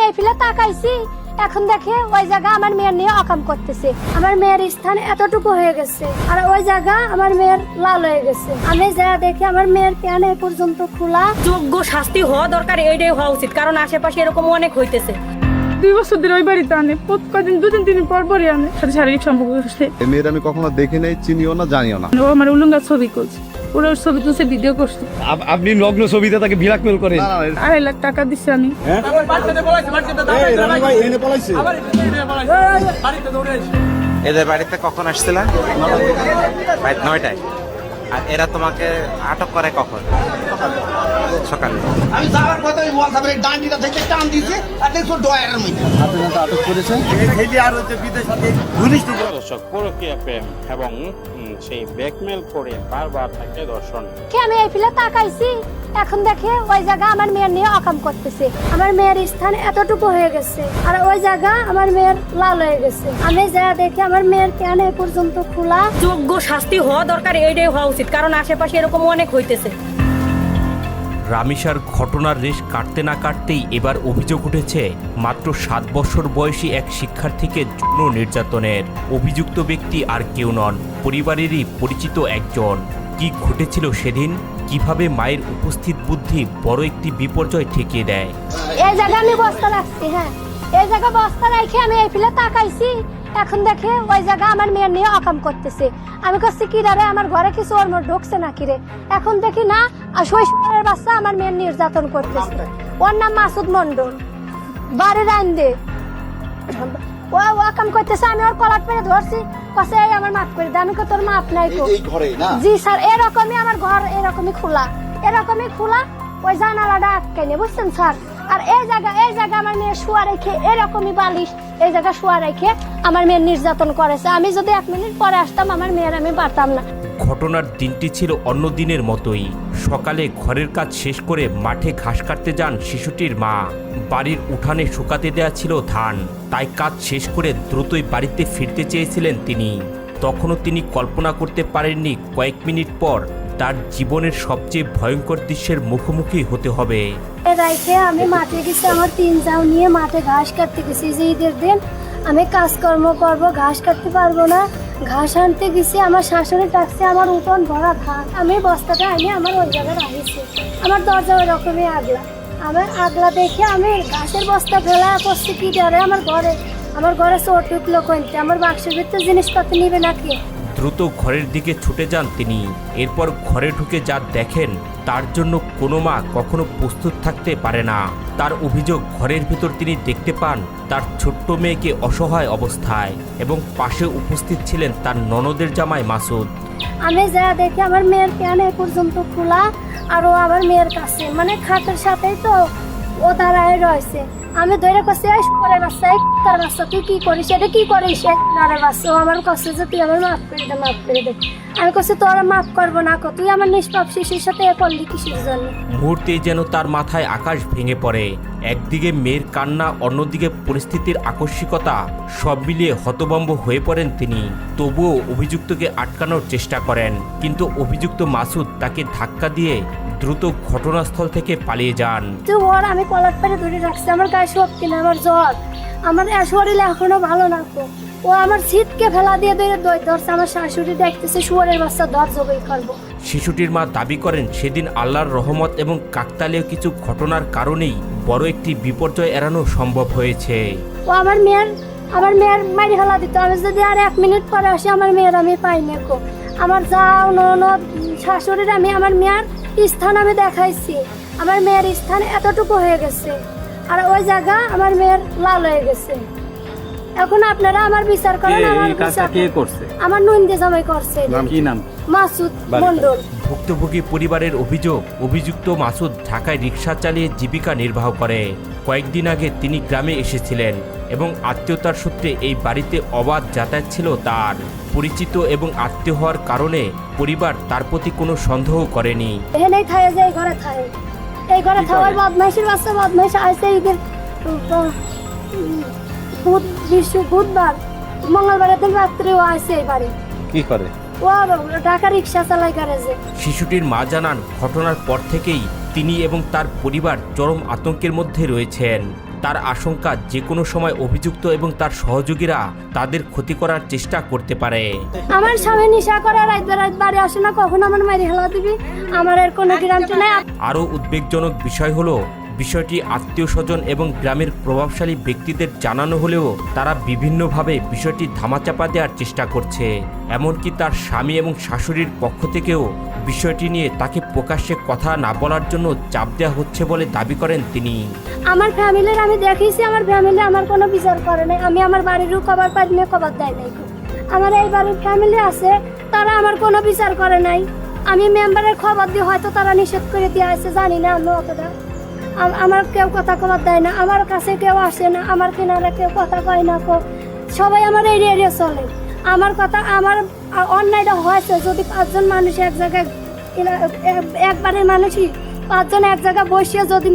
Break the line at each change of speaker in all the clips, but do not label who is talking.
এই ফিলে তাকাইছি, এখন দেখে ওই জায়গা আমার মেয়ের নিয়ে অকাম করতেছে। আমার মেয়ের স্থান এতটুকু হয়ে গেছে, আর ওই জায়গা আমার মেয়ের লাল হয়ে গেছে। আমি যা দেখি আমার মেয়ের প্যান এ পর্যন্ত খোলা।
যোগ্য শাস্তি হওয়া দরকার, এইটাই হওয়া উচিত, কারণ আশেপাশে এরকম অনেক হইতেছে।
2 বছর ধরে ওই বাড়িতে আনে, কদিন 2-3 দিন পর পরই আনে, সাথে শারীরিক সম্পর্ক করছে।
এই মেয়ের আমি কখনো দেখি নাই, চিনিও না, জানিও না।
ও আমার উলঙ্গা ছবি করছে, ওরা ওর ছবি তুলছে, ভিডিও করছে।
আপনি নগ্ন ছবিতে তাকে ব্ল্যাকমেল করেন?
2.5 লাখ টাকা দিচ্ছে আমি।
এদের বাড়িতে কখন আসছিলা? 9টায়। আর এরা তোমাকে আটক করে কখন? সকালে।
আমি যাওয়ার কথা ওই ওয়াসাবের ডান্ডিটা থেকে টান দিয়েছে আর দেখো ডয়ারের মধ্যে
আটক করেছে।
দর্শক, পরকীয়া প্রেম এবং সেই ব্ল্যাকমেল করে বারবার তাকে ধর্ষণ।
আমি এই ফিলে তাকাইছি, এখন দেখে ওই জায়গা আমার মেয়ের নিয়ে অকাম করতেছে। আমার মেয়ের স্থান এতটুকু হয়ে গেছে, আর ওই জায়গা আমার মেয়ের লাল হয়ে গেছে। আমি যা দেখি আমার মেয়ের প্যান এ পর্যন্ত খোলা।
যোগ্য শাস্তি হওয়া দরকার, এইটাই হওয়া উচিত, কারণ আশেপাশে এরকম অনেক হইতেছে।
রামিসার ঘটনার রেশ কাটতে না কাটতেই এবার অভিযোগ উঠেছে মাত্র 7 বছর বয়সী এক শিক্ষার্থীকে যৌন নির্যাতনের। অভিযুক্ত ব্যক্তি আর কেউ নন, পরিবারেরই পরিচিত একজন। কি ঘটেছিল সেদিন, কিভাবে মায়ের উপস্থিত বুদ্ধি বড় একটি বিপর্যয় ঠেকিয়ে দেয়।
এই জায়গা আমি বস্তা রাখছি, হ্যাঁ এই জায়গা বস্তা রাখি আমি এই ফিলে তাকাইছি, এখন দেখে ওই জায়গা আমার মেয়ের নিয়ে অকাম করতেছে। আমি কাছে কি রে, আমার ঘরে কিছু ওর মোট ঢুকছে নাকি রে, এখন দেখি না শৈশবের বাচ্চা আমার মেয়ের নির্যাতন করতেছে। ওর নাম মাসুদ মন্ডল, বাড়ির আইন্দে ও অকাম করতেছে। আমি ওর কলার পেরে ধরছি, কাছে আমার মাফ করে দে। আমি তোর মাফ নাই তো। জি স্যার, এরকমই আমার ঘর এরকমই খোলা, এরকমই খোলা, ওই জানালাটা আটকে নে, বুঝছেন স্যার। আর এই জায়গা আমার মেয়ে শুয়া রেখে, এরকমই বালিশ এই জায়গা শুয়া রেখে আমার মেয়ের নির্যাতন করেছে। আমি যদি 1 মিনিট পরে আসতাম আমার মেয়ের আমি পারতাম না।
ঘটনার দিনটি ছিল অন্য দিনের মতোই। সকালে ঘরের কাজ শেষ করে মাঠে ঘাস কাটতে যান শিশুটির মা। বাড়ির উঠানে শুকাতে দেয়া ছিল ধান, তাই কাজ শেষ করে দ্রুতই বাড়িতে ফিরতে চেয়েছিলেন তিনি। তখনও তিনি কল্পনা করতে পারেননি কয়েক মিনিট পর তার জীবনের সবচেয়ে ভয়ঙ্কর দৃশ্যের মুখোমুখি হতে হবে।
রাইতে আমি মাঠে গেছি, আমার 3 জাউ নিয়ে মাঠে ঘাস কাটতে গেছি। যে ঈদের দিন আমি কাজকর্ম করব, ঘাস কাটতে পারবো না, ঘাস আনতে গেছি। আমার শাশুড়ি ডাকছে, আমার উঠোন ভরা ঘাস। আমি বস্তাটা আনি আমার ওই জায়গায় রাখিছি। আমার দরজা ওই রকমই আগলা, আমার আগলা দেখে আমি ঘাসের বস্তা ফেলা করছি। কি ডরে আমার ঘরে চোর ঢুকলো কইতে, আমার বাক্সের ভিতরে জিনিসপত্র নিবে নাকি।
দ্রুত ঘরের দিকে ছুটে যান তিনি। এরপর ঘরে ঢুকে যা দেখেন তার জন্য কোনো মা কখনো প্রস্তুত থাকতে পারে না। তার অভিযোগ, ঘরের ভিতর তিনি দেখতে পান তার ছোট্ট মেয়েকে অসহায় অবস্থায়, এবং পাশে উপস্থিত ছিলেন তার ননদের জামাই মাসুদ।
আমি যা দেখি আমার মেয়ের প্যান এ পর্যন্ত খোলা, আর ও আমার মেয়ের কাছে মানে খাটের সাথেই তো ও দাঁড়ায় রয়েছে। আমি ধরে কাছে পরের বাচ্চা, তার বাচ্চা তুই কি করিস, এটা কি করিস নারের বাচ্চা। ও আমার কাছে যে তুই আমার মাফ করে দে, মাফ করে দে। আমি কাছে তোরা মাফ করবো না, তুই আমার নিষ্পাপ শিশুর সাথে করলি কিসের জন্য।
মুহূর্তেই যেন তার মাথায় আকাশ ভেঙে পড়ে। একদিকে মেয়ের কান্না, অন্যদিকে পরিস্থিতির আকস্মিকতা, সব মিলিয়ে হতভম্ব হয়ে পড়েন তিনি। তবুও অভিযুক্তকে আটকানোর চেষ্টা করেন, কিন্তু অভিযুক্ত মাসুদ তাকে ধাক্কা দিয়ে দ্রুত ঘটনাস্থল থেকে পালিয়ে যান।
ওর আমি কলার পেরে ধরে রাখছি, আমার গায়ে শক্তি না, আমার জ্বর, আমার শরীরে এখনো ভালো না। ও আমার শীতকে ফেলা দিয়ে ধরছে। আমার শাশুড়ি দেখতেছে শুয়োরের বাচ্চা ধর জবাই করবো।
শিশুটির মা দাবি করেন সেদিন আল্লাহর রহমত এবং কাকতালীয় কিছু ঘটনার কারণেই বড় একটি বিপর্যয় এড়ানো সম্ভব হয়েছে।
ও আমার মেয়ের মারি ফেলা দিত। আমি যদি আর 1 মিনিট পরে আসি আমার মেয়ের আমি পাই না। আমার যাও ননদ শাশুড়ির আমি আমার মেয়ের স্থান আমি দেখাইছি। আমার মেয়ের স্থান এতটুকু হয়ে গেছে, আর ওই জায়গা আমার মেয়ের লাল হয়ে গেছে। এখন আপনারা আমার বিচার করেন। আমার
কে করছে?
আমার নন্দী জামাই করছে।
কি নাম?
মাসুদ মন্ডল।
ভুক্তভোগী পরিবারের অভিযোগ, অভিযুক্ত মাসুদ ঢাকায় রিকশা চালিয়ে জীবিকা নির্বাহ করে। কয়েকদিন আগে তিনি গ্রামে এসেছিলেন এবং আত্মীয়তার সূত্রে এই বাড়িতে অবাধ যাতায়াত ছিল তার। পরিচিত এবং আত্মীয় হওয়ার কারণে পরিবার তার প্রতি কোনো সন্দেহ করেনি।
এখানেই থাকে যে এই ঘরে থাকে, এই ঘরে থাকার বদমাইশের বাচ্চা বদমাইশ আসে। ঈদের বুধবার মঙ্গলবারের দিন রাত্রেও আসে এই বাড়ি।
কি করে?
ও ঢাকা রিক্সা চালাই গ্যারেজে।
শিশুটির মা জানান ঘটনার পর থেকেই তিনি এবং তার পরিবার চরম আতঙ্কের মধ্যে রয়েছেন। তার আশঙ্কা যে কোনো সময় অভিযুক্ত এবং তার সহযোগীরা তাদের ক্ষতি করার চেষ্টা করতে পারে।
আমার স্বামী নেশা করে রাত বাড়ি আসে না, কখন আমার মারি হেলা দিবি, আমার এর কোনো গ্যারান্টি নাই।
আরও উদ্বেগজনক বিষয় হলো বিষয়টি আত্মীয় স্বজন এবং গ্রামের প্রভাবশালী ব্যক্তিদের জানানো হলেও তারা বিভিন্নভাবে বিষয়টি ধামাচাপা দেওয়ার চেষ্টা করছে। এমনকি তার স্বামী এবং শাশুড়ির পক্ষ থেকেও বিষয়টি নিয়ে তাকে প্রকাশ্যে কথা না বলার জন্য চাপ দেওয়া হচ্ছে বলে দাবি করেন তিনি।
আমার ফ্যামিলির আমি দেখেছি, আমার ফ্যামিলি আমার কোনো বিচার করে নাই। আমি আমার বাড়িরও কবার পাই না, কবার দেয় নাই। আমার এই বাড়ির ফ্যামিলি আছে, তারা আমার কোনো বিচার করে নাই। আমি মেম্বারের খবর দিয়ে হয়তো তারা নিষেধ করে দিয়ে আসছে, জানি না আমি অতটা। আমার কেউ কথা খবর দেয় না, আমার কাছে কেউ আসে না, আমার কিনারে কেউ কথা কয় না। সবাই আমার এরিয়া এরিয়া চলে। আমার কথা, আমার অন্যায়টা হয়েছে যদি 5 জন মানুষ এক জায়গায়, একবারের মানুষই 5 জন এক জায়গায় বসিয়ে যদি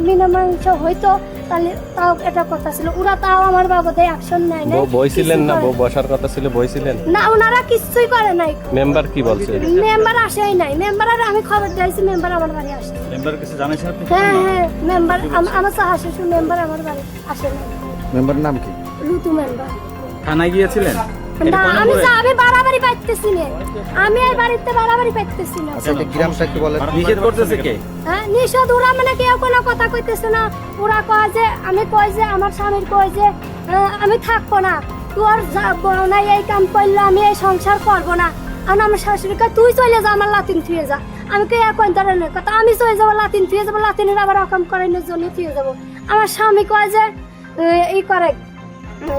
মীমাংস হইতো তাহলে তাও এটা কথা ছিল। ওরা তাও আমার বাবদে অ্যাকশন নেয় না।
বইছিলেন না, বসার কথা ছিল, বইছিলেন
না, ওনারা কিছুই করে নাই।
মেম্বার কি বলছে?
মেম্বার আসেই নাই। মেম্বার আর আমি খবর দিয়েছি, মেম্বার আমার বাড়ি আসে।
মেম্বার কিছু জানাইছেন আপনি?
হ্যাঁ, মেম্বার আমার শাশু মেম্বার আমার বাড়ি আসে নাই।
মেম্বারের নাম কি?
ঋতু মেম্বার।
থানায় গিয়েছিলেন?
না, আমি বাড়াবাড়ি পাইতেছি না, আমি এই বাড়িতে বাড়াবাড়ি পাইতেছি না।
আচ্ছা, গ্রামটা কি বলেন?
নিষেধ করতেছে কে?
হ্যাঁ, নিষেধ ওরা মানে কেউ কোনো কথা কইতেছে না। ওরা কয় যে, আমি কই যে আমার স্বামীর কই যে আমি থাকবো না, তোর যাবো না, এই কাম করলে আমি এই সংসার করবো না। আর আমার শাশুড়ি কয় তুই চলে যা, আমার লাতিন থুয়ে যা। আমি কে কোন ধরনের কথা, আমি চলে যাবো, লাতিন থুয়ে যাবো, লাতিনের আবার অকাম করানোর জন্য থুয়ে যাবো। আমার স্বামী কয় যে এই করে,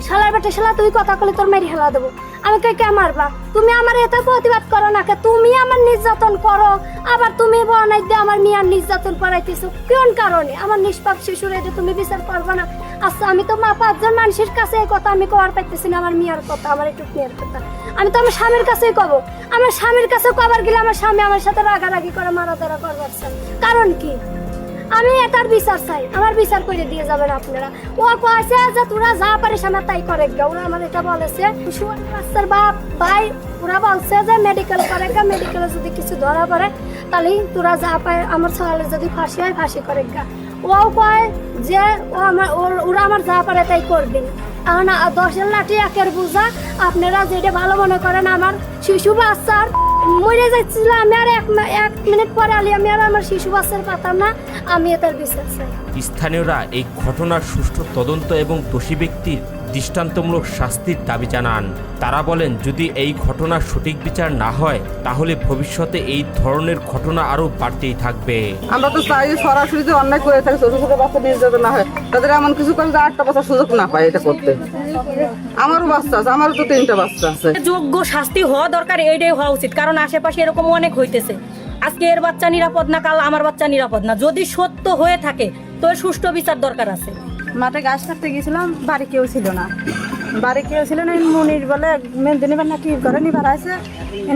শালার বেটা শালা, তুই কথা বলে তোর মেরি হেলা দেবো। আমাকে কে মারবা? তুমি আমার এত প্রতিবাদ করো না, তুমি আমার নির্যাতন করো, আবার তুমি বনাই দিয়ে আমার মেয়ের নির্যাতন করাইতেছো কোন কারণে? আমার নিষ্পাপ শিশুর এটা তুমি বিচার করবা না? আচ্ছা, আমি তো 5 জন মানুষের কাছে এই কথা আমি কবার পাইতেছি না, আমার মেয়ের কথা, আমার একটু মেয়ের কথা। আমি তো আমার স্বামীর কাছেই কব। আমার স্বামীর কাছে কবার গেলে আমার স্বামী আমার সাথে রাগারাগি করে মারাধরা করবার চাই, কারণ কি? আমি এটার বিচার চাই, আমার বিচার করে দিয়ে যাবেন আপনারা। ও কয়েছে যে তোরা যা পারিস আমার তাই করে গা। ওরা আমার এটা বলেছে, বাচ্চার বাপ ভাই, ওরা বলছে যে মেডিকেল করে গা, মেডিকেলে যদি কিছু ধরা পড়ে তাহলে তোরা যা পায়, আমার ছেলে যদি ফাঁসি হয় ফাঁসি করে গা। ও কয় যে ওরা আমার যা পারে তাই করবেন। এখন 10 লাঠি 1 বোঝা, আপনারা যেটা ভালো মনে করেন। আমার শিশু বাচ্চার মরে যাচ্ছিল, আমি আর 1 মিনিট পরে আমি আর আমার শিশু বাচ্চার পাতাম না। আমি এটার বিচার চাই।
স্থানীয়রা এই ঘটনার সুষ্ঠু তদন্ত এবং দোষী ব্যক্তির দৃষ্টান্তমূলক শাস্তির দাবি জানান। তারা বলেন, যদি এই ঘটনার সঠিক বিচার না হয় তাহলে ভবিষ্যতে এই ধরনের ঘটনা আরও বাড়তেই থাকবে।
আমরা তো চাই সরাসরি যে অন্যায় করে থাকে, ছোট ছোট বাচ্চা নির্যাতন না হয়, তাদের এমন কিছু করে যে 8টা বাচ্চা সুযোগ না পায় এটা করতে। আমারও বাচ্চা আছে, আমারও তো 3টা বাচ্চা আছে।
যোগ্য শাস্তি হওয়া দরকার, এইটাই হওয়া উচিত। কারণ আশেপাশে এরকম অনেক হইতেছে। আজকে এর বাচ্চা নিরাপদ না, কাল আমার বাচ্চা নিরাপদ না। যদি সত্য হয়ে থাকে তো সুষ্ঠু বিচার দরকার আছে।
মাঠে ঘাস কাটতে গেছিলাম, বাড়ি কেউ ছিল না। মনির বলে মেদিনীবার না কি করে নিবার আছে,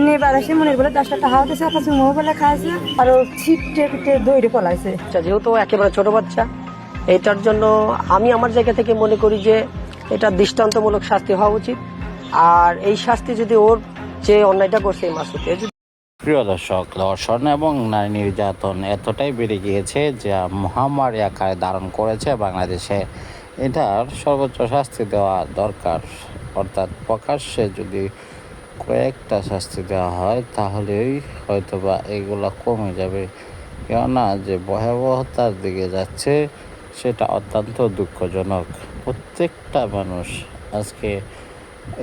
নিবার আসে মনির বলে 10টা টাকা দিয়েছে, একটা চুমো বলে খাইছে, আর ছিটে পিটে দৌড়ে পলাইছে।
যেহেতু একেবারে ছোট বাচ্চা, এটার জন্য আমি আমার জায়গা থেকে মনে করি যে এটা দৃষ্টান্তমূলক শাস্তি হওয়া উচিত। আর এই শাস্তি যদি ওর যে অন্যায়টা করছে এই মাসুকে।
প্রিয় দর্শক, ধর্ষণ এবং নারী নির্যাতন এতটাই বেড়ে গিয়েছে যা মহামারী আকারে ধারণ করেছে বাংলাদেশে। এটার সর্বোচ্চ শাস্তি দেওয়া দরকার। অর্থাৎ প্রকাশ্যে যদি কয়েকটা শাস্তি দেওয়া হয় তাহলেই হয়তোবা এগুলো কমে যাবে। কেননা যে ভয়াবহতার দিকে যাচ্ছে সেটা অত্যন্ত দুঃখজনক। প্রত্যেকটা মানুষ আজকে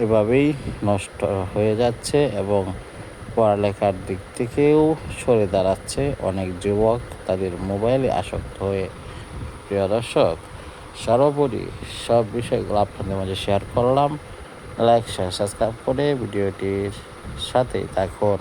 এভাবেই নষ্ট হয়ে যাচ্ছে এবং পড়ালেখার দিক থেকেও সরে দাঁড়াচ্ছে। অনেক যুবক তাদের মোবাইলে আসক্ত হয়ে। প্রিয় দর্শক, সর্বোপরি সব বিষয়গুলো আপনাদের মাঝে শেয়ার করলাম। লাইক শেয়ার সাবস্ক্রাইব করে ভিডিওটির সাথেই থাকুন।